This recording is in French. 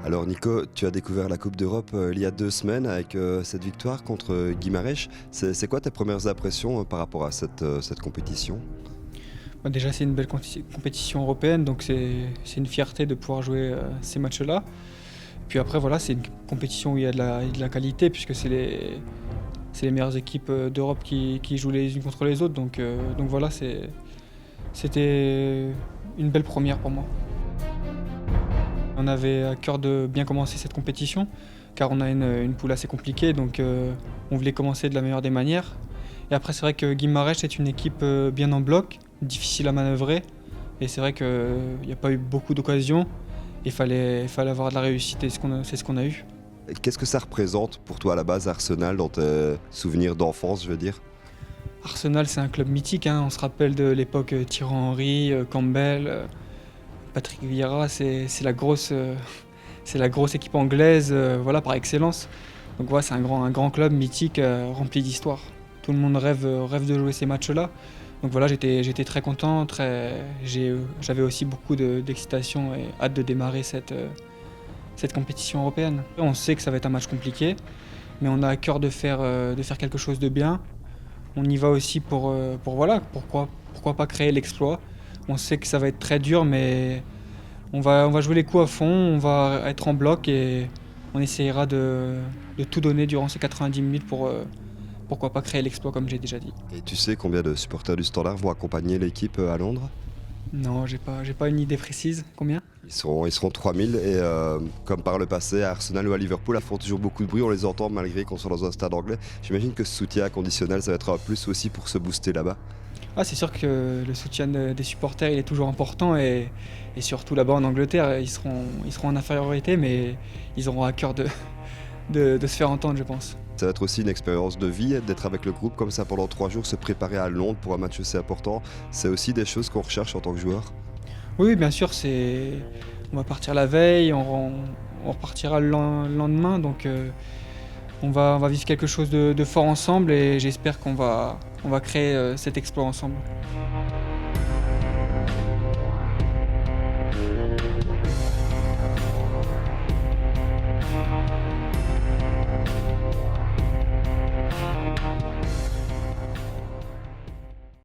Alors Nico, tu as découvert la Coupe d'Europe il y a 2 semaines avec cette victoire contre Guimarães. C'est quoi tes premières impressions par rapport à cette compétition? Bah, déjà, c'est une belle compétition européenne, donc c'est une fierté de pouvoir jouer ces matchs-là. Puis après, voilà, c'est une compétition où il y a de la qualité, puisque c'est les meilleures équipes d'Europe qui jouent les unes contre les autres. Donc voilà, c'était une belle première pour moi. On avait à cœur de bien commencer cette compétition, car on a une poule assez compliquée, donc on voulait commencer de la meilleure des manières. Et après, c'est vrai que Guimarães est une équipe bien en bloc, difficile à manœuvrer. Et c'est vrai qu'il n'y a pas eu beaucoup d'occasions. Il fallait avoir de la réussite et c'est ce qu'on a eu. Et qu'est-ce que ça représente pour toi à la base Arsenal dans tes souvenirs d'enfance, je veux dire? Arsenal, c'est un club mythique, hein. On se rappelle de l'époque Thierry Henry, Campbell, Patrick Vieira. C'est la grosse équipe anglaise, voilà, par excellence. Donc voilà, c'est un grand club mythique rempli d'histoire. Tout le monde rêve de jouer ces matchs-là. Donc voilà, j'étais très content, j'avais aussi beaucoup d'excitation et hâte de démarrer cette compétition européenne. On sait que ça va être un match compliqué, mais on a à cœur de faire quelque chose de bien. On y va aussi pour voilà, pourquoi pas créer l'exploit. On sait que ça va être très dur, mais on va jouer les coups à fond, on va être en bloc et on essayera de tout donner durant ces 90 minutes pour pourquoi pas créer l'exploit comme j'ai déjà dit. Et tu sais combien de supporters du Standard vont accompagner l'équipe à Londres? Non, j'ai pas une idée précise. Combien? Ils seront 3000 et comme par le passé, à Arsenal ou à Liverpool, elles font toujours beaucoup de bruit, on les entend malgré qu'on soit dans un stade anglais. J'imagine que ce soutien conditionnel, ça va être un plus aussi pour se booster là-bas. Ah, c'est sûr que le soutien des supporters il est toujours important et surtout là-bas en Angleterre, ils seront en infériorité, mais ils auront à cœur de se faire entendre, je pense. Ça va être aussi une expérience de vie, d'être avec le groupe comme ça pendant 3 jours, se préparer à Londres pour un match aussi important. C'est aussi des choses qu'on recherche en tant que joueur. Oui, bien sûr, on va partir la veille, on repartira le lendemain, donc on va vivre quelque chose de fort ensemble et j'espère qu'on va créer cet exploit ensemble.